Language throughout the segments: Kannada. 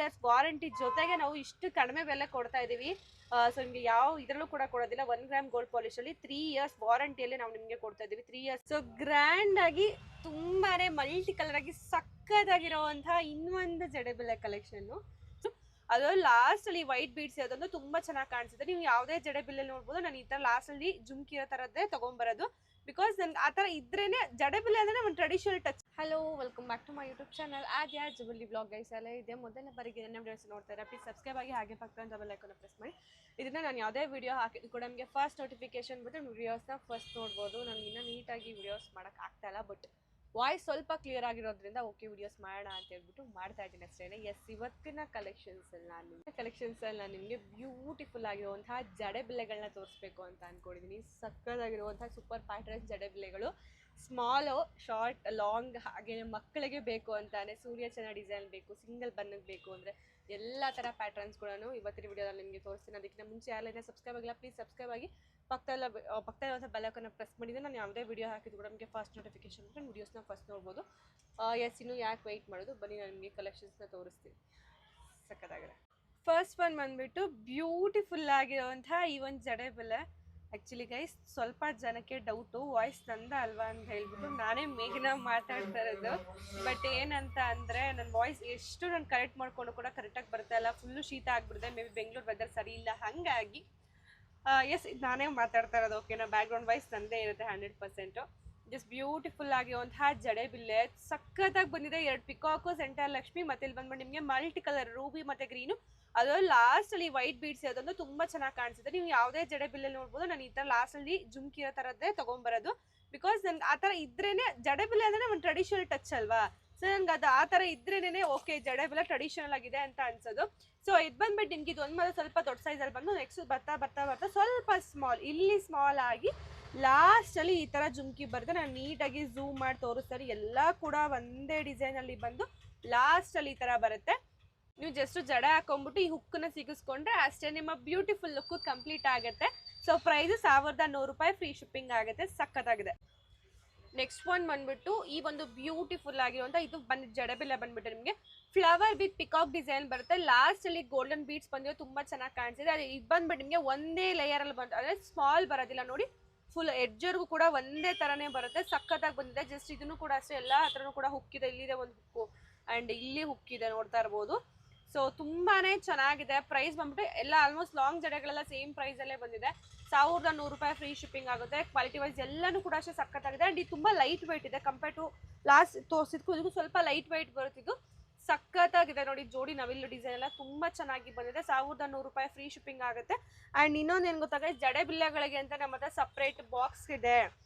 ಇಯರ್ಸ್ ವಾರಂಟಿ ಜೊತೆಗೆ ನಾವು ಇಷ್ಟು ಕಡಿಮೆ ಬೆಲೆ ಕೊಡ್ತಾ ಇದೀವಿ. ಸೊ ನಿಮಗೆ ಯಾವ ಇದರಲ್ಲೂ ಕೂಡ ಕೊಡೋದಿಲ್ಲ. 1 ಗ್ರಾಮ್ ಗೋಲ್ಡ್ ಪಾಲಿಶ್ ಅಲ್ಲಿ 3 ಇಯರ್ಸ್ ವಾರಂಟಿಯಲ್ಲಿ ನಾವು ನಿಮಗೆ ಕೊಡ್ತಾ ಇದೀವಿ. 3 ಇಯರ್ಸ್. ಸೊ ಗ್ರ್ಯಾಂಡ್ ಆಗಿ ತುಂಬಾನೇ ಮಲ್ಟಿ ಕಲರ್ ಆಗಿ ಸಕ್ಕತ್ತಾಗಿರುವಂತಹ ಇನ್ನೊಂದು ಜಡೆಬಿಲ್ಲೆ ಕಲೆಕ್ಷನ್. ಅದು ಲಾಸ್ಟ್ ಅಲ್ಲಿ ವೈಟ್ ಬೀಡ್ಸ್ ಇರೋದಂದ್ರೆ ತುಂಬಾ ಚೆನ್ನಾಗಿ ಕಾಣಿಸುತ್ತೆ. ನೀವು ಯಾವುದೇ ಜಡೆಬಿಲ್ಲೆ ನೋಡ್ಬೋದು. ನಾನು ಈ ತರ ಲಾಸ್ಟ್ ಅಲ್ಲಿ ಜುಮ್ಕಿ ಇರೋ ತರದ್ದೇ ತಗೊಂಡ್ಬರೋದು. ಬಿಕಾಸ್ ನನ್ಗೆ ಆ ತರ ಇದ್ರೇನೆ ಜಡೆಬಿಲ್ಲೆ ಅಂದ್ರೆ ಒಂದು traditional touch. Hello, welcome back to my YouTube channel Aadya jewellery blog. Guys ಎಲ್ಲ ಇದೆ ಮೊದಲನೇ ಬಾರಿಗೆ ನನ್ನ ವಿಡಿಯೋಸ್ ನೋಡ್ತಾರೆ, ಪ್ಲೀಸ್ ಸಬ್ಸ್ಕ್ರೈಬ್ ಆಗಿ ಹಾಗೆ ಪಕ್ಕದ ಬೆಲ್ ಐಕಾನ್ ಪ್ರೆಸ್ ಮಾಡಿ. ಇದನ್ನ ನಾನು ಯಾವುದೇ ವಿಡಿಯೋ ಹಾಕಿದ್ರು ಕೂಡ ನಿಮಗೆ ಫಸ್ಟ್ ನೋಟಿಫಿಕೇಶನ್ ಬಿಟ್ಟು ವಿಡಿಯೋಸ್ನ ಫಸ್ಟ್ ನೋಡ್ಬೋದು. ನನಗೆ ಇನ್ನೂ ನೀಟಾಗಿ ವಿಡಿಯೋಸ್ ಮಾಡೋಕ್ಕೆ ಆಗ್ತಾ ಇಲ್ಲ, ಬಟ್ ವಾಯ್ಸ್ ಸ್ವಲ್ಪ ಕ್ಲಿಯರ್ ಆಗಿರೋದ್ರಿಂದ ಓಕೆ ವಿಡಿಯೋಸ್ ಮಾಡೋಣ ಅಂತ ಹೇಳ್ಬಿಟ್ಟು ಮಾಡ್ತಾ ಇದ್ದೀನಿ ಅಷ್ಟೇ. ಎಸ್, ಇವತ್ತಿನ ಕಲೆಕ್ಷನ್ಸಲ್ಲಿ ನಾನು ನಿಮಗೆ ಬ್ಯೂಟಿಫುಲ್ ಆಗಿರುವಂತಹ ಜಡೆಬಿಲ್ಲೆಗಳನ್ನ ತೋರಿಸ್ಬೇಕು ಅಂತ ಅಂದ್ಕೊಂಡಿದ್ದೀನಿ. ಸಕ್ಕತ್ತಾಗಿರುವಂತಹ ಸೂಪರ್ ಪ್ಯಾಟರ್ನ್ ಜಡೆಬಿಲ್ಲೆಗಳು, ಸ್ಮಾಲು, ಶಾರ್ಟ್, ಲಾಂಗ್, ಹಾಗೆ ಮಕ್ಕಳಿಗೆ ಬೇಕು ಅಂತಾನೆ ಸೂರ್ಯಚಂದ್ರ ಡಿಸೈನ್ ಬೇಕು, ಸಿಂಗಲ್ ಬನ್ನಕ್ಕೆ ಬೇಕು ಅಂದರೆ ಎಲ್ಲ ಥರ ಪ್ಯಾಟರ್ನ್ಸ್ಗಳನ್ನು ಇವತ್ತಿನ ವಿಡಿಯೋದಲ್ಲಿ ನಿಮಗೆ ತೋರಿಸ್ತೀನಿ. ಅದಕ್ಕಿಂತ ಮುಂಚೆ ಯಾರೆಲ್ಲ ಸಬ್ಸ್ಕ್ರೈಬ್ ಆಗಿಲ್ಲ ಪ್ಲೀಸ್ ಸಬ್ಸ್ಕ್ರೈಬ್ ಆಗಿ ಪಕ್ಕದಲ್ಲಿರುವಂಥ ಬೆಲ್ ಐಕಾನ್ ಪ್ರೆಸ್ ಮಾಡಿದ್ರೆ ನಾನು ಯಾವುದೇ ವಿಡಿಯೋ ಹಾಕಿದ್ರು ಕೂಡ ನಿಮಗೆ ಫಸ್ಟ್ ನೋಟಿಫಿಕೇಶನ್ ಬಂದರೆ ವಿಡಿಯೋಸ್ನ ಫಸ್ಟ್ ನೋಡ್ಬೋದು. ಎಸ್, ಇನ್ನು ಯಾಕೆ ವೆಯ್ಟ್ ಮಾಡೋದು, ಬನ್ನಿ ನಾನು ನಿಮಗೆ ಕಲೆಕ್ಷನ್ಸ್ನ ತೋರಿಸ್ತೀನಿ. ಸಕ್ಕತ್ತಾಗಿದೆ. ಫಸ್ಟ್ ಒನ್ ಬಂದುಬಿಟ್ಟು ಬ್ಯೂಟಿಫುಲ್ ಆಗಿರುವಂಥ ಈ ಒಂದು ಜಡೆಬಿಲ್ಲೆ. ಆ್ಯಕ್ಚುಲಿ ಗೈಸ್ ಸ್ವಲ್ಪ ಜನಕ್ಕೆ ಡೌಟು ವಾಯ್ಸ್ ನಂದ ಅಲ್ವಾ ಅಂತ ಹೇಳ್ಬಿಟ್ಟು ನಾನೇ ಮೇಘನ ಮಾತಾಡ್ತಾ ಇರೋದು. ಬಟ್ ಏನಂತ ಅಂದರೆ ನನ್ನ ವಾಯ್ಸ್ ಎಷ್ಟು ನಾನು ಕರೆಕ್ಟ್ ಮಾಡಿಕೊಂಡು ಕೂಡ ಕರೆಕ್ಟಾಗಿ ಬರ್ತಾ ಇಲ್ಲ. ಫುಲ್ಲು ಶೀತ ಆಗಿಬಿಡುತ್ತೆ. ಮೇ ಬಿ ಬೆಂಗಳೂರು ವೆದರ್ ಸರಿ ಇಲ್ಲ, ಹಾಗಾಗಿ ಎಸ್ ನಾನೇ ಮಾತಾಡ್ತಾ ಇರೋದು. ಓಕೆನಾ, ಬ್ಯಾಕ್ಗ್ರೌಂಡ್ ವಾಯ್ಸ್ ನಂದೇ ಇರುತ್ತೆ 100%. ಜಸ್ಟ್ ಬ್ಯೂಟಿಫುಲ್ ಆಗಿರುವಂತಹ ಜಡೆಬಿಲ್ಲೆ ಸಖತ್ತಾಗಿ ಬಂದಿದೆ. 2 ಪಿಕಾಕು, ಸೆಂಟರ್ ಲಕ್ಷ್ಮಿ, ಮತ್ತೆ ಇಲ್ಲಿ ಬಂದ್ಬಿಟ್ಟು ನಿಮಗೆ ಮಲ್ಟಿ ಕಲರ್ ರೂಬಿ ಮತ್ತೆ ಗ್ರೀನು, ಅದು ಲಾಸ್ಟ್ ಅಲ್ಲಿ ವೈಟ್ ಬೀಡ್ಸ್ ಇರೋದಂದ್ರೆ ತುಂಬಾ ಚೆನ್ನಾಗಿ ಕಾಣಿಸುತ್ತೆ. ನೀವು ಯಾವುದೇ ಜಡೆಬಿಲ್ಲೆ ನೋಡ್ಬೋದು. ನಾನು ಈ ತರ ಲಾಸ್ಟ್ ಅಲ್ಲಿ ಜುಮ್ಕಿ ಇರೋ ತರದ್ದೇ ತಗೊಂಡ್ಬರೋದು. ಬಿಕಾಸ್ ನನ್ಗೆ ಆ ತರ ಇದ್ರೇನೆ ಜಡೆಬಿಲ್ಲೆ ಅಂದ್ರೆ ಒಂದು ಟ್ರೆಡಿಷನಲ್ ಟಚ್ ಅಲ್ವಾ. ಸೊ ನನ್ಗೆ ಅದು ಆ ತರ ಇದ್ರೇನೆ ಓಕೆ ಜಡೆಬಿಲ್ಲೆ ಟ್ರೆಡಿಷನಲ್ ಆಗಿದೆ ಅಂತ ಅನ್ಸೋದು. ಸೊ ಇದು ಬಂದ್ಬಿಟ್ಟು ನಿಮ್ಗೆ ಇದು ಒಂದು ಸ್ವಲ್ಪ ದೊಡ್ಡ ಸೈಜಲ್ಲಿ ಬಂದು ನೆಕ್ಸ್ಟ್ ಬರ್ತಾ ಸ್ವಲ್ಪ ಸ್ಮಾಲ್, ಇಲ್ಲಿ ಸ್ಮಾಲ್ ಆಗಿ ಲಾಸ್ಟ್ ಅಲ್ಲಿ ಈ ತರ ಜುಮ್ಕಿ ಬರುತ್ತೆ. ನಾನು ನೀಟಾಗಿ ಝೂಮ್ ಮಾಡಿ ತೋರಿಸ್ತಾರೆ. ಎಲ್ಲ ಕೂಡ ಒಂದೇ ಡಿಸೈನ್ ಅಲ್ಲಿ ಬಂದು ಲಾಸ್ಟ್ ಅಲ್ಲಿ ಈ ತರ ಬರುತ್ತೆ. ನೀವು ಜಸ್ಟ್ ಜಡೆ ಹಾಕೊಂಡ್ಬಿಟ್ಟು ಈ ಹುಕ್ಕನ್ನ ಸಿಗಿಸ್ಕೊಂಡ್ರೆ ಅಷ್ಟೇ ನಿಮ್ಮ ಬ್ಯೂಟಿಫುಲ್ ಲುಕ್ ಕಂಪ್ಲೀಟ್ ಆಗುತ್ತೆ. ಸೊ ಪ್ರೈಸ್ 1100 ರೂಪಾಯಿ, ಫ್ರೀ ಶಿಪ್ಪಿಂಗ್ ಆಗುತ್ತೆ. ಸಖತ್ತಾಗಿದೆ. ನೆಕ್ಸ್ಟ್ ಒನ್ ಬಂದ್ಬಿಟ್ಟು ಈ ಒಂದು ಬ್ಯೂಟಿಫುಲ್ ಆಗಿರುವಂಥ ಇದು ಜಡೆಬಿಲ್ಲೆ ಬಂದ್ಬಿಟ್ಟು ನಿಮಗೆ ಫ್ಲವರ್ ವಿತ್ ಪಿಕಾಕ್ ಡಿಸೈನ್ ಬರುತ್ತೆ. ಲಾಸ್ಟ್ ಅಲ್ಲಿ ಗೋಲ್ಡನ್ ಬೀಡ್ಸ್ ಬಂದಿರೋ ತುಂಬಾ ಚೆನ್ನಾಗಿ ಕಾಣಿಸಿದೆ. ಅದು ಇದು ಬಂದ್ಬಿಟ್ಟು ನಿಮಗೆ ಒಂದೇ ಲೇಯರ್ ಅಲ್ಲಿ ಬಂತು, ಅಂದ್ರೆ ಸ್ಮಾಲ್ ಬರೋದಿಲ್ಲ ನೋಡಿ, ಫುಲ್ ಎಡ್ಜರ್ಗೂ ಕೂಡ ಒಂದೇ ತರನೇ ಬರುತ್ತೆ. ಸಖತ್ತಾಗಿ ಬಂದಿದೆ. ಜಸ್ಟ್ ಇದನ್ನು ಕೂಡ ಅಷ್ಟೇ ಎಲ್ಲ ಹತ್ರನೂ ಕೂಡ ಹುಕ್ಕಿದೆ. ಇಲ್ಲಿದೆ ಒಂದು ಹುಕ್ಕು ಅಂಡ್ ಇಲ್ಲಿ ಹುಕ್ಕಿದೆ, ನೋಡ್ತಾ ಇರ್ಬೋದು. ಸೊ ತುಂಬಾನೇ ಚೆನ್ನಾಗಿದೆ. ಪ್ರೈಸ್ ಬಂದ್ಬಿಟ್ಟು ಎಲ್ಲ ಆಲ್ಮೋಸ್ಟ್ ಲಾಂಗ್ ಜಡೆಗಳೆಲ್ಲ ಸೇಮ್ ಪ್ರೈಸ್ ಅಲ್ಲೇ ಬಂದಿದೆ. 1100 ರೂಪಾಯಿ, ಫ್ರೀ ಶಿಪ್ಪಿಂಗ್ ಆಗುತ್ತೆ. ಕ್ವಾಲಿಟಿ ವೈಸ್ ಎಲ್ಲನೂ ಕೂಡ ಅಷ್ಟೇ ಸಖತ್ತಾಗಿದೆ. ಅಂಡ್ ಇದು ತುಂಬಾ ಲೈಟ್ ವೆಯ್ಟ್ ಇದೆ ಕಂಪೇರ್ ಟು ಲಾಸ್ಟ್ ತೋರಿಸಿದ್ಕು ಇದಕ್ಕೂ ಸ್ವಲ್ಪ ಲೈಟ್ ವೆಯ್ಟ್ ಬರುತ್ತಿದ್ದು. ಸಖತ್ತಾಗಿದೆ ನೋಡಿ. ಜೋಡಿ ನವಿಲು ಡಿಸೈನ್ ಎಲ್ಲ ತುಂಬಾ ಚೆನ್ನಾಗಿ ಬಂದಿದೆ. 1100 ರೂಪಾಯಿ, ಫ್ರೀ ಶಿಪ್ಪಿಂಗ್ ಆಗುತ್ತೆ. ಅಂಡ್ ಇನ್ನೊಂದು ಏನು ಗೊತ್ತಾಗ, ಜಡೆಬಿಲ್ಲೆಗಳಿಗೆ ಅಂತ ನಮ್ಮ ಹತ್ರ ಸಪ್ರೇಟ್ ಬಾಕ್ಸ್ ಇದೆ.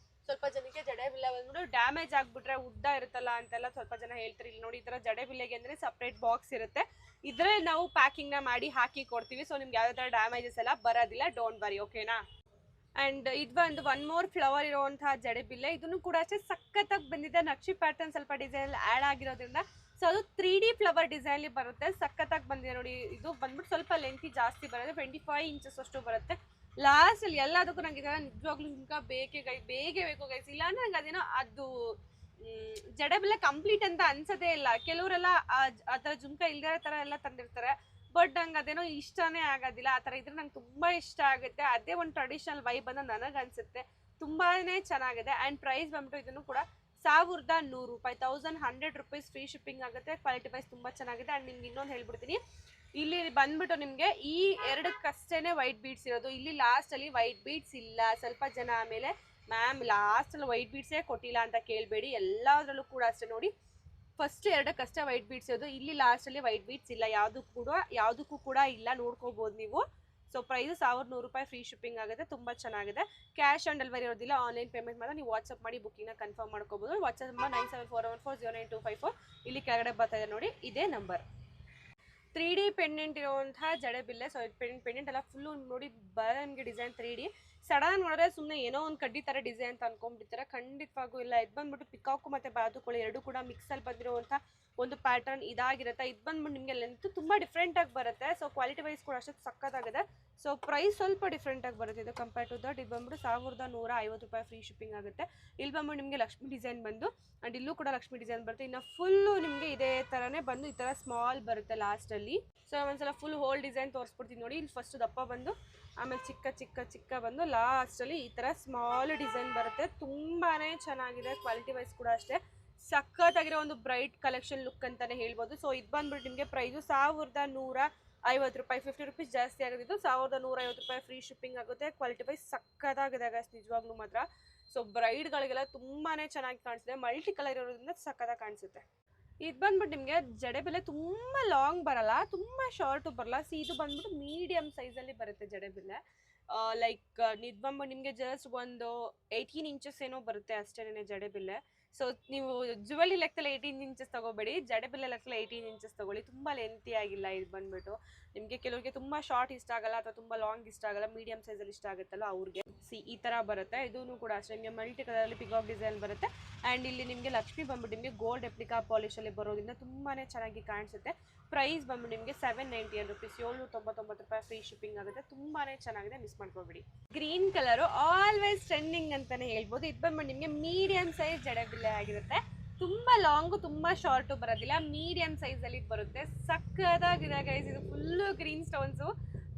ಸ್ವಲ್ಪ ಜನಕ್ಕೆ ಜಡೆಬಿಲ್ಲೆ ಬಂದ್ಬಿಟ್ಟು ಡ್ಯಾಮೇಜ್ ಆಗಿಬಿಟ್ರೆ ಉದ್ದ ಇರುತ್ತಲ್ಲ ಅಂತೆಲ್ಲ ಸ್ವಲ್ಪ ಜನ ಹೇಳ್ತಾರೆ. ಇಲ್ಲಿ ನೋಡಿ ಈ ಥರ ಜಡೆಬಿಲ್ಲೆಗೆ ಅಂದರೆ ಸಪ್ರೇಟ್ ಬಾಕ್ಸ್ ಇರುತ್ತೆ. ಇದ್ರಲ್ಲಿ ನಾವು ಪ್ಯಾಕಿಂಗ್ನ ಮಾಡಿ ಹಾಕಿ ಕೊಡ್ತೀವಿ. ಸೊ ನಿಮ್ಗೆ ಯಾವುದೇ ಥರ ಡ್ಯಾಮೇಜಸ್ ಎಲ್ಲ ಬರೋದಿಲ್ಲ, ಡೋಂಟ್ ವರಿ, ಓಕೆನಾ. ಆ್ಯಂಡ್ ಇದು ಒಂದು 1 more ಫ್ಲವರ್ ಇರುವಂತಹ ಜಡೆಬಿಲ್ಲೆ. ಇದನ್ನು ಕೂಡ ಅಷ್ಟೇ ಸಖತ್ತಾಗಿ ಬಂದಿದೆ. ನಕ್ಷಿ ಪ್ಯಾಟರ್ನ್ ಸ್ವಲ್ಪ ಡಿಸೈನ್ ಆ್ಯಡ್ ಆಗಿರೋದ್ರಿಂದ ಸೊ ಅದು 3D ಫ್ಲವರ್ ಡಿಸೈನ್ ಬರುತ್ತೆ. ಸಖತ್ತಾಗಿ ಬಂದಿದೆ ನೋಡಿ. ಇದು ಬಂದ್ಬಿಟ್ಟು ಸ್ವಲ್ಪ ಲೆಂತಿ ಜಾಸ್ತಿ ಬರುತ್ತೆ, 25 ಇಂಚಸ್ ಅಷ್ಟು ಬರುತ್ತೆ. ಲಾಸ್ಟ್ ಅಲ್ಲಿ ಎಲ್ಲದಕ್ಕೂ ನಂಗೆ ಇದೆಲ್ಲ ನಿಜವಾಗ್ಲೂ ಜುಮ್ಕ ಬೇಗ ಬೇಕು ಗೈಸ್. ಇಲ್ಲಾಂದ್ರೆ ನಂಗೆ ಅದೇನೋ ಅದು ಜಡೆಬಿಲ್ಲೆ ಕಂಪ್ಲೀಟ್ ಅಂತ ಅನ್ಸೋದೇ ಇಲ್ಲ. ಕೆಲವರೆಲ್ಲ ಆ ಥರ ಜುಮ್ಕ ಇಲ್ದೇ ಥರ ಎಲ್ಲ ತಂದಿರ್ತಾರೆ, ಬಟ್ ನಂಗೆ ಅದೇನೋ ಇಷ್ಟನೇ ಆಗೋದಿಲ್ಲ. ಆ ಥರ ಇದ್ರೆ ನಂಗೆ ತುಂಬ ಇಷ್ಟ ಆಗುತ್ತೆ. ಅದೇ ಒಂದು ಟ್ರೆಡಿಷನಲ್ ವೈಬ್ ಅಂತ ನನಗೆ ಅನಿಸುತ್ತೆ. ತುಂಬಾನೇ ಚೆನ್ನಾಗಿದೆ. ಆ್ಯಂಡ್ ಪ್ರೈಸ್ ಬಂದ್ಬಿಟ್ಟು ಇದನ್ನು ಕೂಡ 1100 ರೂಪಾಯಿ, 1100 ರೂಪೀಸ್, ಫ್ರೀ ಶಿಪ್ಪಿಂಗ್ ಆಗುತ್ತೆ. ಕ್ವಾಲಿಟಿ ವೈಸ್ ತುಂಬ ಚೆನ್ನಾಗಿದೆ. ಆ್ಯಂಡ್ ನಿಮ್ಗೆ ಇನ್ನೊಂದು ಹೇಳ್ಬಿಡ್ತೀನಿ, ಇಲ್ಲಿ ಬಂದ್ಬಿಟ್ಟು ನಿಮಗೆ ಈ 2ಕ್ಕಷ್ಟೇ ವೈಟ್ ಬೀಡ್ಸ್ ಇರೋದು. ಇಲ್ಲಿ ಲಾಸ್ಟ್ ಅಲ್ಲಿ ವೈಟ್ ಬೀಡ್ಸ್ ಇಲ್ಲ. ಸ್ವಲ್ಪ ಜನ ಆಮೇಲೆ ಮ್ಯಾಮ್ ಲಾಸ್ಟ್ ಅಲ್ಲಿ ವೈಟ್ ಬೀಡ್ಸೇ ಕೊಟ್ಟಿಲ್ಲ ಅಂತ ಕೇಳಬೇಡಿ. ಎಲ್ಲದರಲ್ಲೂ ಕೂಡ ಅಷ್ಟೇ ನೋಡಿ, ಫಸ್ಟ್ 2ಕ್ಕಷ್ಟೇ ವೈಟ್ ಬೀಡ್ಸ್ ಇರೋದು. ಇಲ್ಲಿ ಲಾಸ್ಟ್ ಅಲ್ಲಿ ವೈಟ್ ಬೀಡ್ಸ್ ಇಲ್ಲ, ಯಾವುದಕ್ಕೂ ಕೂಡ ಇಲ್ಲ, ನೋಡ್ಕೋಬಹುದು ನೀವು. ಸೊ ಪ್ರೈಸ್ 1100 ರೂಪಾಯಿ, ಫ್ರೀ ಶಿಪ್ಪಿಂಗ್ ಆಗುತ್ತೆ. ತುಂಬ ಚೆನ್ನಾಗಿದೆ. ಕ್ಯಾಶ್ ಆನ್ ಡೆಲಿವರಿ ಇರೋದಿಲ್ಲ, ಆನ್ಲೈನ್ ಪೇಮೆಂಟ್ ಮಾತ್ರ. ನೀವು ವಾಟ್ಸಪ್ ಮಾಡಿ ಬುಕ್ಕಿಂಗ್ನ ಕನ್ಫರ್ಮ್ ಮಾಡ್ಕೋಬಹುದು. WhatsApp number 9741409254. ಇಲ್ಲಿ ಕೆಳಗಡೆ ಬರ್ತಾ ಇದೆ ನೋಡಿ, ಇದೇ ನಂಬರ್. 3D ಪೆಂಡೆಂಟ್ ಇರುವಂತಹ ಜಡೆಬಿಲ್ಲೆ. ಸೊ ಪೆಂಡೆಂಟ್ ಎಲ್ಲ ಫುಲ್ಲು ನೋಡಿ ಬರ ನಿಮಗೆ ಡಿಸೈನ್ 3D. ಸಡನ್ ನೋಡಿದ್ರೆ ಸುಮ್ಮನೆ ಏನೋ ಒಂದು ಕಡ್ಡಿ ಥರ ಡಿಸೈನ್ ಅಂತ ಅನ್ಕೊಂಡ್ಬಿಡ್ತಾರೆ, ಖಂಡಿತವಾಗೂ ಇಲ್ಲ. ಇದು ಬಂದ್ಬಿಟ್ಟು ಪಿಕಾಕು ಮತ್ತು ಬಾತುಕೋಳಿ ಎರಡು ಕೂಡ ಮಿಕ್ಸಲ್ಲಿ ಬಂದಿರುವಂಥ ಒಂದು ಪ್ಯಾಟರ್ನ್ ಇದಾಗಿರುತ್ತೆ. ಇದು ಬಂದ್ಬಿಟ್ಟು ನಿಮಗೆ ಲೆಂತ್ ತುಂಬ ಡಿಫ್ರೆಂಟಾಗಿ ಬರುತ್ತೆ. ಸೊ ಕ್ವಾಲಿಟಿ ವೈಸ್ ಕೂಡ ಅಷ್ಟೊಂದು ಸಕ್ಕತ್ತಾಗಿದೆ. ಸೊ ಪ್ರೈಸ್ ಸ್ವಲ್ಪ ಡಿಫ್ರೆಂಟಾಗಿ ಬರುತ್ತೆ ಇದು ಕಂಪೇರ್ ಟು ದಟ್. ಇದು ಬಂದ್ಬಿಟ್ಟು 1150 ರೂಪಾಯಿ ಫ್ರೀ ಶಿಪ್ಪಿಂಗ್ ಆಗುತ್ತೆ. ಇಲ್ಲಿ ಬಂದ್ಬಿಟ್ಟು ನಿಮಗೆ ಲಕ್ಷ್ಮಿ ಡಿಸೈನ್ ಬಂದು ಆ್ಯಂಡ್ ಇಲ್ಲೂ ಕೂಡ ಲಕ್ಷ್ಮಿ ಡಿಸೈನ್ ಬರುತ್ತೆ. ಇನ್ನು ಫುಲ್ಲು ನಿಮಗೆ ಇದೇ ಥರನೇ ಬಂದು ಈ ಥರ ಸ್ಮಾಲ್ ಬರುತ್ತೆ ಲಾಸ್ಟಲ್ಲಿ. ಸೊ ಒಂದ್ಸಲ ಫುಲ್ ಹೋಲ್ ಡಿಸೈನ್ ತೋರಿಸ್ಬಿಡ್ತೀನಿ ನೋಡಿ. ಇಲ್ಲಿ ಫಸ್ಟ್ ದಪ್ಪ ಬಂದು ಆಮೇಲೆ ಚಿಕ್ಕ ಬಂದು ಲಾಸ್ಟಲ್ಲಿ ಈ ಥರ ಸ್ಮಾಲ್ ಡಿಸೈನ್ ಬರುತ್ತೆ. ತುಂಬಾ ಚೆನ್ನಾಗಿದೆ. ಕ್ವಾಲಿಟಿ ವೈಸ್ ಕೂಡ ಅಷ್ಟೇ ಸಖತ್ತಾಗಿರೋ ಒಂದು ಬ್ರೈಟ್ ಕಲೆಕ್ಷನ್ ಲುಕ್ ಅಂತಲೇ ಹೇಳ್ಬೋದು. ಸೊ ಇದು ಬಂದ್ಬಿಟ್ಟು ನಿಮಗೆ ಪ್ರೈಸು 1150 ರೂಪಾಯಿ, 50 ರೂಪೀಸ್ ಜಾಸ್ತಿ ಆಗೋದಿದ್ದು 1150 ರೂಪಾಯಿ ಫ್ರೀ ಶಿಪ್ಪಿಂಗ್ ಆಗುತ್ತೆ. ಕ್ವಾಲಿಟಿ ವೈಸ್ ಸಕ್ಕತ್ತಾಗಿದೆ ಗೈಸ್ ನಿಜವಾಗ್ಲೂ ಮಾತ್ರ. ಸೊ ಬ್ರೈಡ್ಗಳಿಗೆಲ್ಲ ತುಂಬಾ ಚೆನ್ನಾಗಿ ಕಾಣಿಸುತ್ತೆ. ಮಲ್ಟಿ ಕಲರ್ ಇರೋದ್ರಿಂದ ಸಕ್ಕತ್ತಾಗಿ ಕಾಣಿಸುತ್ತೆ. ಇದು ಬಂದ್ಬಿಟ್ಟು ನಿಮಗೆ ಜಡೆ ಬೆಲೆ ತುಂಬ ಲಾಂಗ್ ಬರಲ್ಲ, ತುಂಬ ಶಾರ್ಟು ಬರಲ್ಲ. ಇದು ಬಂದ್ಬಿಟ್ಟು ಮೀಡಿಯಮ್ ಸೈಜಲ್ಲಿ ಬರುತ್ತೆ ಜಡೆ ಬೆಲೆ. ಲೈಕ್ ಇದು ಬಂದ್ಬಿಟ್ಟು ನಿಮಗೆ ಜಸ್ಟ್ ಒಂದು 18 ಇಂಚಸ್ ಏನೋ ಬರುತ್ತೆ ಅಷ್ಟೇನೆ ಜಡೆ ಬೆಲೆ. ಸೊ ನೀವು ಜುವೆಲಿ ಲೆಕ್ಕದಲ್ಲಿ 18 ಇಂಚಸ್ ತಗೋಬೇಡಿ, ಜಡೆ ಬೆಲೆ ಲೆಕ್ಕದಲ್ಲಿ 18 ಇಂಚಸ್ ತಗೊಳ್ಳಿ. ತುಂಬ ಲೆಂತಿ ಆಗಿಲ್ಲ. ಇದು ಬಂದ್ಬಿಟ್ಟು ನಿಮಗೆ ಕೆಲವರಿಗೆ ತುಂಬ ಶಾರ್ಟ್ ಇಷ್ಟ ಆಗಲ್ಲ ಅಥವಾ ತುಂಬ ಲಾಂಗ್ ಇಷ್ಟ ಆಗಲ್ಲ, ಮೀಡಿಯಮ್ ಸೈಜಲ್ಲಿ ಇಷ್ಟ ಆಗುತ್ತಲ್ಲ ಅವ್ರಿಗೆ ಈ ಥರ ಬರುತ್ತೆ. ಇದೂ ಕೂಡ ಅಷ್ಟೇ ನಿಮಗೆ ಮಲ್ಟಿ ಕಲರಲ್ಲಿ ಪಿಕಾಕ್ ಡಿಸೈನ್ ಬರುತ್ತೆ. ಆ್ಯಂಡ್ ಇಲ್ಲಿ ನಿಮಗೆ ಲಕ್ಷ್ಮಿ ಬಂದ್ಬಿಟ್ಟು ನಿಮಗೆ ಗೋಲ್ಡ್ ರೆಪ್ಲಿಕಾ ಪಾಲಿಶಲ್ಲಿ ಬರೋದ್ರಿಂದ ತುಂಬಾ ಚೆನ್ನಾಗಿ ಕಾಣಿಸುತ್ತೆ. ಪ್ರೈಸ್ ಬಂದ್ಬಿಟ್ಟು ನಿಮಗೆ 799 ರುಪೀಸ್, 799 ರೂಪಾಯಿ ಫ್ರೀ ಶಿಪ್ಪಿಂಗ್ ಆಗುತ್ತೆ. ತುಂಬಾ ಚೆನ್ನಾಗಿದೆ, ಮಿಸ್ ಮಾಡ್ಕೊಬೇಡಿ. ಗ್ರೀನ್ ಕಲರು ಆಲ್ವೇಸ್ ಟ್ರೆಂಡಿಂಗ್ ಅಂತಲೇ ಹೇಳ್ಬೋದು. ಇದು ಬಂದ್ಬಿಟ್ಟು ನಿಮಗೆ ಮೀಡಿಯಮ್ ಸೈಜ್ ಜಡೆ ಬಿಲ್ಲೆ ಆಗಿರುತ್ತೆ. ತುಂಬ ಲಾಂಗು ತುಂಬ ಶಾರ್ಟು ಬರೋದಿಲ್ಲ, ಮೀಡಿಯಮ್ ಸೈಜಲ್ಲಿ ಬರುತ್ತೆ. ಸಕ್ಕತ್ತಾಗಿದೆ ಗೈಸ್. ಇದು ಫುಲ್ಲು ಗ್ರೀನ್ ಸ್ಟೋನ್ಸು,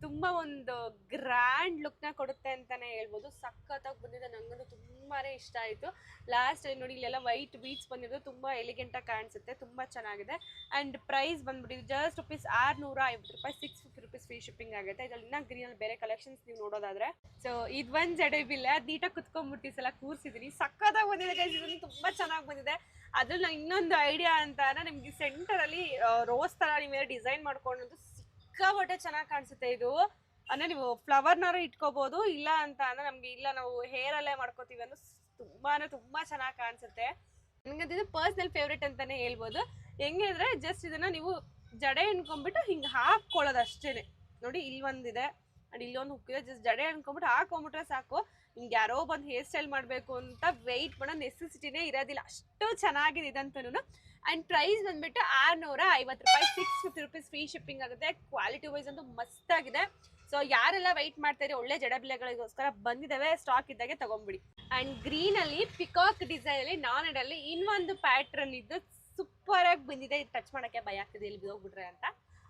ತುಂಬ ಒಂದು ಗ್ರ್ಯಾಂಡ್ ಲುಕ್ನ ಕೊಡುತ್ತೆ ಅಂತಲೇ ಹೇಳ್ಬೋದು. ಸಖತ್ತಾಗಿ ಬಂದಿದೆ, ನನಗೂ ತುಂಬಾ ಇಷ್ಟ ಆಯಿತು. ಲಾಸ್ಟ್ ನೋಡಿ ಇಲ್ಲೆಲ್ಲ ವೈಟ್ ಬೀಡ್ಸ್ ಬಂದಿದ್ದು ತುಂಬ ಎಲಿಗೆಂಟಾಗಿ ಕಾಣಿಸುತ್ತೆ, ತುಂಬ ಚೆನ್ನಾಗಿದೆ. ಆ್ಯಂಡ್ ಪ್ರೈಸ್ ಬಂದ್ಬಿಟ್ಟು ಜಸ್ಟ್ ರುಪೀಸ್ 650 ರೂಪಾಯಿ, 650 ರೂಪೀಸ್ ಫ್ರೀ ಶಿಪ್ಪಿಂಗ್ ಆಗುತ್ತೆ. ಇದರಲ್ಲಿ ಇನ್ನೂ ಗ್ರೀನಲ್ಲಿ ಬೇರೆ ಕಲೆಕ್ಷನ್ಸ್ ನೀವು ನೋಡೋದಾದರೆ. ಸೊ ಇದು ಒಂದು ಜಡೆ ಬಿಲ್ಲೆ, ಅದು ನೀಟಾಗಿ ಕುತ್ಕೊಂಡ್ಬಿಟ್ಟು ಸಲ ಕೂರಿಸಿದ್ದೀನಿ. ಸಖತ್ತಾಗಿ ಬಂದಿದೆ ಗೈಸ್, ಇದನ್ನು ತುಂಬ ಚೆನ್ನಾಗಿ ಬಂದಿದೆ. ಅದ್ರಲ್ಲಿ ನಾನು ಇನ್ನೊಂದು ಐಡಿಯಾ ಅಂತ ನಿಮಗೆ ಸೆಂಟರಲ್ಲಿ ರೋಸ್ ಥರ ನೀವೇನೋ ಡಿಸೈನ್ ಮಾಡ್ಕೊಂಡು ಸಿಕ್ಕಾಪಟ್ಟೆ ಚೆನ್ನಾಗಿ ಕಾಣಿಸುತ್ತೆ. ಇದು ಅಂದರೆ ನೀವು ಫ್ಲವರ್ನಾರು ಇಟ್ಕೋಬೋದು, ಇಲ್ಲ ಅಂತ ಅಂದರೆ ನಮಗೆ ಇಲ್ಲ ನಾವು ಹೇರಲ್ಲೇ ಮಾಡ್ಕೋತೀವಿ ಅಂದ್ರೆ ತುಂಬ ಚೆನ್ನಾಗಿ ಕಾಣಿಸುತ್ತೆ. ನನಗಂತ ಇದು ಪರ್ಸ್ನಲ್ ಫೇವ್ರೇಟ್ ಅಂತಲೇ ಹೇಳ್ಬೋದು. ಹೆಂಗೆ ಅಂದರೆ ಜಸ್ಟ್ ಇದನ್ನು ನೀವು ಜಡೆ ಅನ್ಕೊಂಡ್ಬಿಟ್ಟು ಹಿಂಗೆ ಹಾಕ್ಕೊಳ್ಳೋದು ಅಷ್ಟೇ. ನೋಡಿ ಇಲ್ಲಿ ಒಂದಿದೆ ಆ್ಯಂಡ್ ಇಲ್ಲೊಂದು ಹುಕ್ಕಿದೆ, ಜಸ್ಟ್ ಜಡೆ ಅನ್ಕೊಂಡ್ಬಿಟ್ಟು ಹಾಕೊಂಬಿಟ್ರೆ ಸಾಕು. ಹಿಂಗೆ ಯಾರೋ ಬಂದು ಹೇರ್ ಸ್ಟೈಲ್ ಮಾಡಬೇಕು ಅಂತ ವೆಯ್ಟ್ ಮಾಡೋ ನೆಸೆಸಿಟಿನೇ ಇರೋದಿಲ್ಲ, ಅಷ್ಟು ಚೆನ್ನಾಗಿದೆ ಇದಂತೂ. ಆ್ಯಂಡ್ ಪ್ರೈಸ್ ಬಂದುಬಿಟ್ಟು 650 ರೂಪಾಯಿ, 650 ರೂಪೀಸ್ ಫ್ರೀ ಶಿಪ್ಪಿಂಗ್ ಆಗುತ್ತೆ. ಕ್ವಾಲಿಟಿ ವೈಸ್ ಅಂತೂ ಮಸ್ತಾಗಿದೆ. ಸೊ ಯಾರೆಲ್ಲ ವೆಯ್ಟ್ ಮಾಡ್ತಾರೆ ಒಳ್ಳೆ ಜಡಬಿಲೆಗಳಿಗೋಸ್ಕರ ಬಂದಿದ್ದಾವೆ, ಸ್ಟಾಕ್ ಇದ್ದಾಗೆ ತೊಗೊಂಬಿಡಿ. ಆ್ಯಂಡ್ ಗ್ರೀನಲ್ಲಿ ಪಿಕಾಕ್ ಡಿಸೈನಲ್ಲಿ ನಾನೆಡಲ್ಲಿ ಇನ್ನೊಂದು ಪ್ಯಾಟ್ರನ್ ಇದ್ದು ಸೂಪರಾಗಿ ಬಂದಿದೆ. ಇದು ಟಚ್ ಮಾಡೋಕ್ಕೆ ಭಯ ಆಗ್ತಿದೆ ಇಲ್ಲಿ ಬಿದ್ದೋಗ್ಬಿಟ್ರೆ ಅಂತ.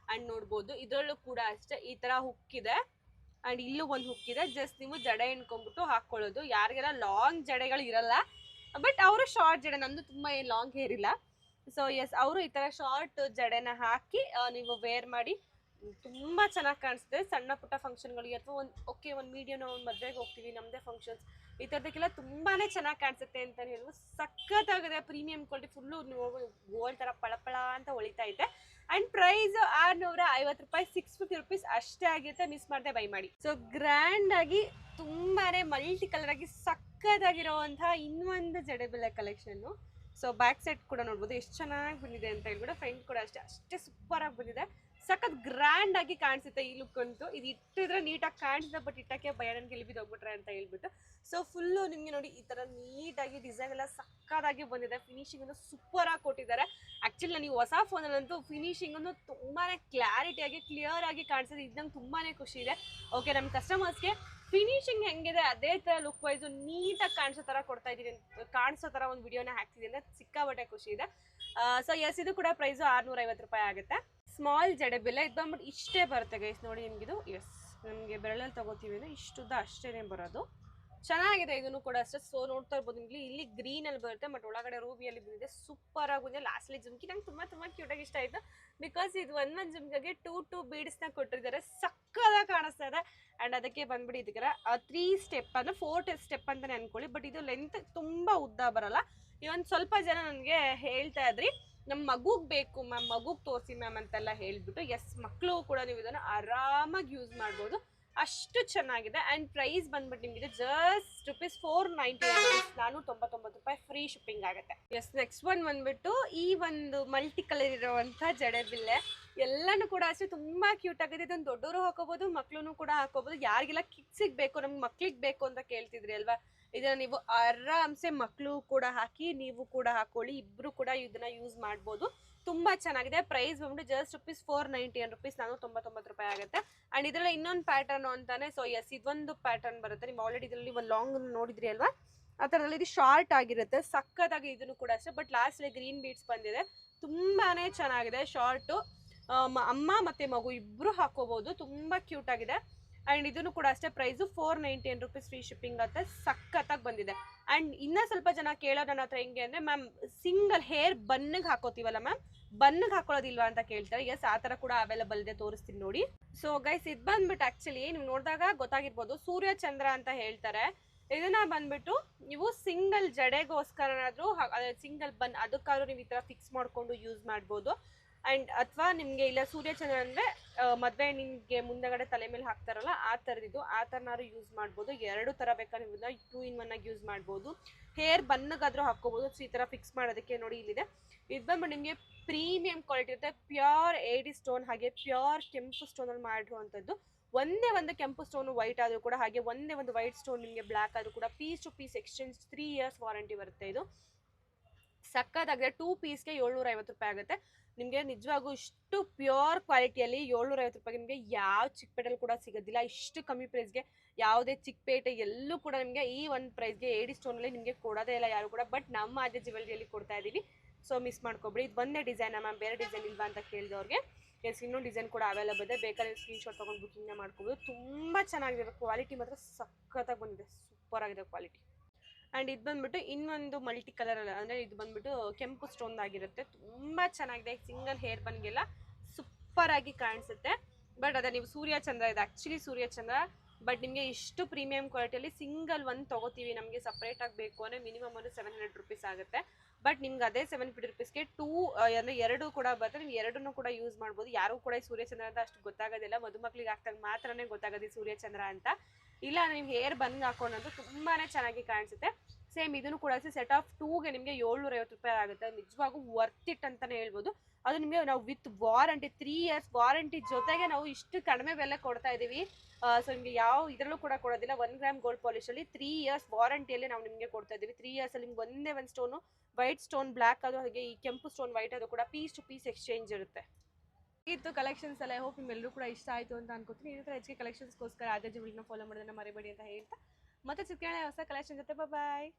ಆ್ಯಂಡ್ ನೋಡ್ಬೋದು ಇದರಲ್ಲೂ ಕೂಡ ಅಷ್ಟೇ ಈ ಥರ ಹುಕ್ಕಿದೆ ಆ್ಯಂಡ್ ಇಲ್ಲೂ ಒಂದು ಹುಕ್ಕಿದೆ. ಜಸ್ಟ್ ನೀವು ಜಡೆ ಎಣ್ಕೊಂಡ್ಬಿಟ್ಟು ಹಾಕ್ಕೊಳ್ಳೋದು. ಯಾರಿಗೆಲ್ಲ ಲಾಂಗ್ ಜಡೆಗಳು ಇರಲ್ಲ, ಬಟ್ ಅವರು ಶಾರ್ಟ್ ಜಡೆ, ನಂದು ತುಂಬ ಏನು ಲಾಂಗ್ ಹೇರ್ ಇಲ್ಲ. ಸೊ ಎಸ್, ಅವರು ಈ ಥರ ಶಾರ್ಟ್ ಜಡೆನ ಹಾಕಿ ನೀವು ವೇರ್ ಮಾಡಿ ತುಂಬ ಚೆನ್ನಾಗಿ ಕಾಣಿಸುತ್ತೆ. ಸಣ್ಣ ಪುಟ್ಟ ಫಂಕ್ಷನ್ಗಳಿಗೆ ಅಥವಾ ಒಂದು ಮೀಡಿಯಮ್ ನಾವು ಒಂದು ಮದುವೆಗೆ ಹೋಗ್ತೀವಿ, ನಮ್ಮದೇ ಫಂಕ್ಷನ್ಸ್, ಈ ಥರದಕ್ಕೆಲ್ಲ ತುಂಬಾ ಚೆನ್ನಾಗಿ ಕಾಣಿಸುತ್ತೆ ಅಂತ ಹೇಳ್ಬೋದು. ಸಖತ್ತಾಗಿದೆ, ಪ್ರೀಮಿಯಂ ಕ್ವಾಲಿಟಿ, ಫುಲ್ಲು ನೀವು ಗೋಲ್ಡ್ ಥರ ಪಳಪಳ ಅಂತ ಹೊಳಿತಾ ಇದೆ. ಆ್ಯಂಡ್ ಪ್ರೈಸ್ 650 ರೂಪಾಯಿ, 650 ರೂಪೀಸ್ ಅಷ್ಟೇ ಆಗಿರುತ್ತೆ. ಮಿಸ್ ಮಾಡದೆ ಬೈ ಮಾಡಿ. ಸೊ ಗ್ರ್ಯಾಂಡಾಗಿ ತುಂಬಾ ಮಲ್ಟಿ ಕಲರ್ ಆಗಿ ಸಖತ್ತಾಗಿರೋವಂತಹ ಇನ್ನೊಂದು ಜಡೆಬೆಲೆ ಕಲೆಕ್ಷನ್ನು. ಸೊ ಬ್ಯಾಕ್ ಸೈಡ್ ಕೂಡ ನೋಡ್ಬೋದು ಎಷ್ಟು ಚೆನ್ನಾಗಿ ಬಂದಿದೆ ಅಂತ ಹೇಳ್ಬಿಟ್ಟು. ಫ್ರಂಟ್ ಕೂಡ ಅಷ್ಟೇ ಸೂಪರಾಗಿ ಬಂದಿದೆ. ಸಖತ್ ಗ್ರ್ಯಾಂಡ್ ಆಗಿ ಕಾಣಿಸುತ್ತೆ ಈ ಲುಕ್ ಅಂತೂ. ಇದು ಇಟ್ಟಿದ್ರೆ ನೀಟಾಗಿ ಕಾಣಿಸುತ್ತೆ, ಬಟ್ ಇಟ್ಟಕ್ಕೆ ಭಯ ನನಗೆ ಎಲ್ಲಿ ಬಿದ್ದೋಗ್ಬಿಟ್ರೆ ಅಂತ ಹೇಳ್ಬಿಟ್ಟು. ಸೊ ಫುಲ್ಲು ನಿಮಗೆ ನೋಡಿ ಈ ಥರ ನೀಟಾಗಿ ಡಿಸೈನ್ ಎಲ್ಲ ಸಕ್ಕತ್ತಾಗಿ ಬಂದಿದೆ. ಫಿನಿಶಿಂಗ್ ಅನ್ನು ಸೂಪರಾಗಿ ಕೊಟ್ಟಿದ್ದಾರೆ. ಆ್ಯಕ್ಚುಲಿ ನನಗೆ ಹೊಸ ಫೋನಲ್ಲಂತೂ ಫಿನಿಶಿಂಗನ್ನು ತುಂಬಾ ಕ್ಲಾರಿಟಿಯಾಗಿ ಕ್ಲಿಯರ್ ಆಗಿ ಕಾಣಿಸುತ್ತೆ. ಇದು ನಂಗೆ ತುಂಬಾ ಖುಷಿ ಇದೆ. ಓಕೆ, ನಮ್ಮ ಕಸ್ಟಮರ್ಸ್ಗೆ ಫಿನಿಶಿಂಗ್ ಹೆಂಗಿದೆ ಅದೇ ಥರ ಲುಕ್ ವೈಸು ನೀಟಾಗಿ ಕಾಣಿಸೋ ಥರ ಒಂದು ವಿಡಿಯೋನ ಹಾಕ್ತಿದ್ದೀನಿ ಅಂದರೆ ಸಿಕ್ಕಾಬಟ್ಟೆ ಖುಷಿ ಇದೆ. ಸೊ ಎಸ್, ಇದು ಕೂಡ ಪ್ರೈಸು 650 ರೂಪಾಯಿ ಆಗುತ್ತೆ. ಸ್ಮಾಲ್ ಜಡೆ ಬೆಲೆ ಇದು ಬಂದ್ಬಿಟ್ಟು ಇಷ್ಟೇ ಬರುತ್ತೆ ಗೈಸ್. ನೋಡಿ ನಿಮಗಿದು ಎಸ್, ನಮಗೆ ಬೆರಳಲ್ಲಿ ತೊಗೋತೀವಿ ಅಂದರೆ ಇಷ್ಟುದ್ದ ಅಷ್ಟೇ ಬರೋದು. ಚೆನ್ನಾಗಿದೆ ಇದನ್ನು ಕೂಡ ಅಷ್ಟೇ. ಸೊ ನೋಡ್ತಾ ಇರ್ಬೋದು ನಿಮಗೆ ಇಲ್ಲಿ ಗ್ರೀನಲ್ಲಿ ಬರುತ್ತೆ, ಬಟ್ ಒಳಗಡೆ ರೂಬಿಯಲ್ಲಿ ಬಂದಿದೆ. ಸೂಪರಾಗಿ ಬಂದಿದೆ. ಲಾಸ್ಟ್ಲಿ ಜುಮ್ಕಿ ನಂಗೆ ತುಂಬ ಕ್ಯೂಟಾಗಿ ಇಷ್ಟ ಆಯಿತು. ಬಿಕಾಸ್ ಇದು ಒಂದೊಂದು ಜುಮ್ಕಿಗೆ 2 ಬೀಡ್ಸ್ನ ಕೊಟ್ಟಿದ್ದಾರೆ. ಸಕ್ಕದಾಗಿ ಕಾಣಿಸ್ತಾ ಇದೆ. ಆ್ಯಂಡ್ ಅದಕ್ಕೆ ಬಂದ್ಬಿಟ್ಟು ಇದಕ್ಕೆ 3 ಸ್ಟೆಪ್ ಅಂದರೆ 4 ಸ್ಟೆಪ್ ಅಂತಲೇ ಅಂದ್ಕೊಳ್ಳಿ. ಬಟ್ ಇದು ಲೆಂತ್ ತುಂಬ ಉದ್ದ ಬರೋಲ್ಲ. ಇವೊಂದು ಸ್ವಲ್ಪ ಜನ ನನಗೆ ಹೇಳ್ತಾ ಇದ್ರಿ ನಮ್ಮ ಮಗುಗೆ ಬೇಕು ಮ್ಯಾಮ್, ಮಗುಗೆ ತೋರಿಸಿ ಮ್ಯಾಮ್ ಅಂತೆಲ್ಲ ಹೇಳ್ಬಿಟ್ಟು. ಎಸ್, ಮಕ್ಕಳು ಕೂಡ ನೀವು ಇದನ್ನು ಆರಾಮಾಗಿ ಯೂಸ್ ಮಾಡ್ಬೋದು, ಅಷ್ಟು ಚೆನ್ನಾಗಿದೆ. ಆ್ಯಂಡ್ ಪ್ರೈಸ್ ಬಂದ್ಬಿಟ್ಟು ನಿಮಗೆ ಜಸ್ಟ್ ರುಪೀಸ್ 499, 499 ರೂಪಾಯಿ ಫ್ರೀ ಶಿಪ್ಪಿಂಗ್ ಆಗುತ್ತೆ. ಎಸ್, ನೆಕ್ಸ್ಟ್ ಒನ್ ಬಂದ್ಬಿಟ್ಟು ಈ ಒಂದು ಮಲ್ಟಿ ಕಲರ್ ಇರುವಂಥ ಜಡೆ ಬಿಲ್ಲೆ. ಎಲ್ಲನೂ ಕೂಡ ಅಷ್ಟೇ ತುಂಬ ಕ್ಯೂಟ್ ಆಗಿದೆ. ಇದನ್ನು ದೊಡ್ಡವರು ಹಾಕೋಬೋದು, ಮಕ್ಕಳು ಕೂಡ ಹಾಕೋಬೋದು. ಯಾರಿಗೆಲ್ಲ ಕಿಡ್ಸಿಗೆ ಬೇಕು, ನಮ್ಗೆ ಮಕ್ಳಿಗೆ ಬೇಕು ಅಂತ ಕೇಳ್ತಿದ್ರಿ ಅಲ್ವಾ, ಇದನ್ನು ನೀವು ಆರಾಮ್ಸೆ ಮಕ್ಕಳು ಕೂಡ ಹಾಕಿ ನೀವು ಕೂಡ ಹಾಕೊಳ್ಳಿ, ಇಬ್ಬರು ಕೂಡ ಇದನ್ನ ಯೂಸ್ ಮಾಡ್ಬೋದು. ತುಂಬಾ ಚೆನ್ನಾಗಿದೆ. ಪ್ರೈಸ್ ಬಂದ್ಬಿಟ್ಟು ಜಸ್ಟ್ ರುಪೀಸ್ 490 499 ರೂಪಾಯಿ ಆಗುತ್ತೆ. ಅಂಡ್ ಇದರಲ್ಲಿ ಇನ್ನೊಂದು ಪ್ಯಾಟರ್ನ್ ಅಂತಾನೆ. ಸೊ ಎಸ್, ಇದೊಂದು ಪ್ಯಾಟರ್ನ್ ಬರುತ್ತೆ. ನೀವು ಆಲ್ರೆಡಿ ಇದರಲ್ಲಿ ಒಂದು ಲಾಂಗ್ ನೋಡಿದ್ರಿ ಅಲ್ವಾ, ಆ ಥರದಲ್ಲಿ ಇದು ಶಾರ್ಟ್ ಆಗಿರುತ್ತೆ. ಸಕ್ಕತ್ತಾಗಿ ಇದನ್ನು ಕೂಡ ಅಷ್ಟೇ. ಬಟ್ ಲಾಸ್ಟ್ ಗ್ರೀನ್ ಬೀಡ್ಸ್ ಬಂದಿದೆ, ತುಂಬಾನೇ ಚೆನ್ನಾಗಿದೆ. ಶಾರ್ಟು ಅಮ್ಮ ಮತ್ತೆ ಮಗು ಇಬ್ರು ಹಾಕೋಬಹುದು, ತುಂಬಾ ಕ್ಯೂಟ್ ಆಗಿದೆ. ಅಂಡ್ ಇದನ್ನು ಕೂಡ ಅಷ್ಟೇ, ಪ್ರೈಸು 490 ರುಪೀಸ್, ಫ್ರೀ ಶಿಪ್ಪಿಂಗ್ ಅಂತ ಸಖತ್ತಾಗಿ ಬಂದಿದೆ. ಅಂಡ್ ಇನ್ನ ಸ್ವಲ್ಪ ಜನ ಕೇಳೋದು ನನ್ನ ಹತ್ರ ಹೆಂಗೆ ಅಂದ್ರೆ, ಮ್ಯಾಮ್ ಸಿಂಗಲ್ ಹೇರ್ ಬನ್ನಿಗೆ ಹಾಕೋತೀವಲ್ಲ ಮ್ಯಾಮ್, ಬನ್ನಿಗೆ ಹಾಕೊಳ್ಳೋದಿಲ್ವಾ ಅಂತ ಕೇಳ್ತಾರೆ. ಎಸ್, ಆ ತರ ಕೂಡ ಅವೈಲಬಲ್ ಇದೆ, ತೋರಿಸ್ತೀನಿ ನೋಡಿ. ಸೊ ಗೈಸ್, ಇದು ಬಂದ್ಬಿಟ್ಟು ಆಕ್ಚುಲಿ ನೀವು ನೋಡಿದಾಗ ಗೊತ್ತಾಗಿರ್ಬೋದು, ಸೂರ್ಯ ಚಂದ್ರ ಅಂತ ಹೇಳ್ತಾರೆ. ಇದನ್ನ ಬಂದ್ಬಿಟ್ಟು ನೀವು ಸಿಂಗಲ್ ಜಡೆಗೋಸ್ಕರನಾದ್ರೂ ಸಿಂಗಲ್ ಬನ್ ಅದಕ್ಕಾದ್ರೂ ನೀವು ಈ ತರ ಫಿಕ್ಸ್ ಮಾಡ್ಕೊಂಡು ಯೂಸ್ ಮಾಡ್ಬೋದು. ಅಂಡ್ ಅಥವಾ ನಿಮ್ಗೆ ಇಲ್ಲ ಸೂರ್ಯಚಂದ್ರ ಅಂದ್ರೆ ಮದ್ವೆ ನಿಮ್ಗೆ ಮುಂದಗಡೆ ತಲೆ ಮೇಲೆ ಹಾಕ್ತಾರಲ್ಲ ಆ ತರದಿದ್ದು, ಆ ತರನಾದ್ರು ಯೂಸ್ ಮಾಡ್ಬೋದು. ಎರಡು ತರ ಬೇಕಾದ್ರೆ ನೀವು 2 in 1 ಆಗಿ ಯೂಸ್ ಮಾಡ್ಬೋದು. ಹೇರ್ ಬನ್ನಗಾದ್ರೂ ಹಾಕೋಬಹುದು. ಸೊ ಈ ತರ ಫಿಕ್ಸ್ ಮಾಡೋದಕ್ಕೆ ನೋಡಿ ಇಲ್ಲಿದೆ. ಇದು ಬಂದ್ಬಿಟ್ಟು ನಿಮ್ಗೆ ಪ್ರೀಮಿಯಂ ಕ್ವಾಲಿಟಿ ಇರುತ್ತೆ. ಪ್ಯೂರ್ ಏಡಿ ಸ್ಟೋನ್ ಹಾಗೆ ಪ್ಯೂರ್ ಕೆಂಪು ಸ್ಟೋನ್ ಅಲ್ಲಿ ಮಾಡಿರುವಂತದ್ದು. ಒಂದೇ ಒಂದು ಕೆಂಪು ಸ್ಟೋನ್ ವೈಟ್ ಆದ್ರೂ ಕೂಡ, ಹಾಗೆ ಒಂದೇ ಒಂದು ವೈಟ್ ಸ್ಟೋನ್ ನಿಮಗೆ ಬ್ಲಾಕ್ ಆದ್ರೂ ಕೂಡ piece to piece exchange 3 years warranty ಬರುತ್ತೆ. ಇದು ಸಕ್ಕತ್ತಾಗಿದೆ. 2 ಪೀಸ್ಗೆ 750 ರೂಪಾಯಿ ಆಗುತ್ತೆ. ನಿಮಗೆ ನಿಜವಾಗೂ ಇಷ್ಟು ಪ್ಯೂರ್ ಕ್ವಾಲಿಟಿಯಲ್ಲಿ 750 ರೂಪಾಯಿ ನಿಮಗೆ ಯಾವ ಚಿಕ್ಕಪೇಟೆಯಲ್ಲಿ ಕೂಡ ಸಿಗೋದಿಲ್ಲ. ಇಷ್ಟು ಕಮ್ಮಿ ಪ್ರೈಸ್ಗೆ ಯಾವುದೇ ಚಿಕ್ಕಪೇಟೆ ಎಲ್ಲೂ ಕೂಡ ನಿಮಗೆ ಈ ಒಂದು ಪ್ರೈಸ್ಗೆ ಏಡಿ ಸ್ಟೋನಲ್ಲಿ ನಿಮಗೆ ಕೊಡೋದೇ ಇಲ್ಲ ಯಾರು ಕೂಡ. ಬಟ್ ನಮ್ಮ ಆದ್ಯ ಜ್ಯುವೆಲರಿಯಲ್ಲಿ ಕೊಡ್ತಾ ಇದ್ದೀವಿ. ಸೊ ಮಿಸ್ ಮಾಡ್ಕೊಬೇಡಿ. ಇದು ಒಂದೇ ಡಿಸೈನ್ ಮ್ಯಾಮ್, ಬೇರೆ ಡಿಸೈನ್ ಇಲ್ವಾ ಅಂತ ಕೇಳಿದವ್ರಿಗೆ ಎಸ್, ಇನ್ನೊಂದು ಡಿಸೈನ್ ಕೂಡ ಅವೈಲಬಲ್ ಇದೆ. ಬೇಕಾದ್ರೆ ಸ್ಕ್ರೀನ್ಶಾಟ್ ತೊಗೊಂಡು ಬುಕ್ಕಿಂಗ್ನ ಮಾಡ್ಕೋಬೋದು. ತುಂಬ ಚೆನ್ನಾಗಿದೆ. ಕ್ವಾಲಿಟಿ ಮಾತ್ರ ಸಖತ್ತಾಗಿ ಬಂದಿದೆ, ಸೂಪರ್ ಆಗಿದೆ ಕ್ವಾಲಿಟಿ. ಆ್ಯಂಡ್ ಇದು ಬಂದ್ಬಿಟ್ಟು ಇನ್ನೊಂದು ಮಲ್ಟಿ ಕಲರ್ ಅಂದರೆ ಇದು ಬಂದ್ಬಿಟ್ಟು ಕೆಂಪು ಸ್ಟೋನ್ ಆಗಿರುತ್ತೆ. ತುಂಬ ಚೆನ್ನಾಗಿದೆ. ಸಿಂಗಲ್ ಹೇರ್ ಬನ್ಗೆಲ್ಲ ಸೂಪರ್ ಆಗಿ ಕಾಣಿಸುತ್ತೆ. ಬಟ್ ಅದೇ ನೀವು ಸೂರ್ಯಚಂದ್ರ ಇದೆ, ಆ್ಯಕ್ಚುಲಿ ಸೂರ್ಯಚಂದ್ರ. ಬಟ್ ನಿಮಗೆ ಇಷ್ಟು ಪ್ರೀಮಿಯಂ ಕ್ವಾಲಿಟಿಯಲ್ಲಿ ಸಿಂಗಲ್ ಒಂದು ತೊಗೋತೀವಿ ನಮಗೆ ಸಪ್ರೇಟಾಗಿ ಬೇಕು ಅಂದರೆ ಮಿನಿಮಮ್ ಒಂದು 700 ರುಪೀಸ್ ಆಗುತ್ತೆ. ಬಟ್ ನಿಮ್ಗೆ ಅದೇ 750 ರುಪೀಸ್ಗೆ ಅಂದರೆ ಎರಡು ಕೂಡ ಬರುತ್ತೆ. ನೀವು ಎರಡನ್ನೂ ಕೂಡ ಯೂಸ್ ಮಾಡ್ಬೋದು. ಯಾರು ಕೂಡ ಈ ಸೂರ್ಯಚಂದ್ರ ಅಂತ ಅಷ್ಟು ಗೊತ್ತಾಗೋದಿಲ್ಲ. ಮದುಮಕ್ಳಿಗೆ ಹಾಕ್ದಾಗ ಮಾತ್ರನೇ ಗೊತ್ತಾಗೋದು ಸೂರ್ಯಚಂದ್ರ ಅಂತ. ಇಲ್ಲ ನೀವು ಹೇರ್ ಬಂದ್ ಹಾಕೊಂಡಂತೂ ತುಂಬಾ ಚೆನ್ನಾಗಿ ಕಾಣಿಸುತ್ತೆ. ಸೇಮ್ ಇದನ್ನು ಕೂಡ ಸೆಟ್ ಆಫ್ 2ಗೆ ನಿಮಗೆ 750 ರೂಪಾಯಿ ಆಗುತ್ತೆ. ನಿಜವಾಗೂ ವರ್ತ್ ಇಟ್ ಅಂತಾನೆ ಹೇಳ್ಬೋದು. ಅದು ನಿಮಗೆ ನಾವು ವಿತ್ ವಾರಂಟಿ 3 years ವಾರಂಟಿ ಜೊತೆಗೆ ನಾವು ಇಷ್ಟು ಕಡಿಮೆ ಬೆಲೆ ಕೊಡ್ತಾ ಇದ್ದೀವಿ. ಸೊ ನಿಮಗೆ ಯಾವ ಇದರಲ್ಲೂ ಕೂಡ ಕೊಡೋದಿಲ್ಲ. 1 ಗ್ರಾಮ್ ಗೋಲ್ಡ್ ಪಾಲಿಶಲ್ಲಿ 3 years ವಾರಂಟಿಯಲ್ಲಿ ನಾವು ನಿಮಗೆ ಕೊಡ್ತಾ ಇದ್ದೀವಿ. 3 years ಅಲ್ಲಿ ನಿಮ್ಗೆ ಒಂದೇ ಒಂದು ಸ್ಟೋನು ವೈಟ್ ಸ್ಟೋನ್ ಬ್ಲ್ಯಾಕ್ ಅದು, ಹಾಗೆ ಈ ಕೆಂಪು ಸ್ಟೋನ್ ವೈಟ್ ಅದು ಕೂಡ ಪೀಸ್ ಟು ಪೀಸ್ ಎಕ್ಸ್ಚೇಂಜ್ ಇರುತ್ತೆ. ಇತ್ತು ಕಲೆಕ್ಷನ್ಸ್ ಎಲ್ಲ. ಹೋಪ್ ನಿಮ್ಮೆಲ್ಲರೂ ಕೂಡ ಇಷ್ಟ ಆಯಿತು ಅಂತ ಅನ್ಕೋತೀನಿ. ಈ ಥರ ಹೆಚ್ಚಿಗೆ ಕಲೆಕ್ಷನ್ಸ್ಗೋಸ್ಕರ ಆದ್ಯ ಜ್ಯುವೆಲರಿನ ಫಾಲೋ ಮಾಡೋದನ್ನ ಮರಿಬೇಡಿ ಅಂತ ಹೇಳ್ತಾ ಮತ್ತೆ ಸಿಗ್ತೀನಿ ಹೊಸ ಕಲೆಕ್ಷನ್ ಜೊತೆ. ಬಾಯ್.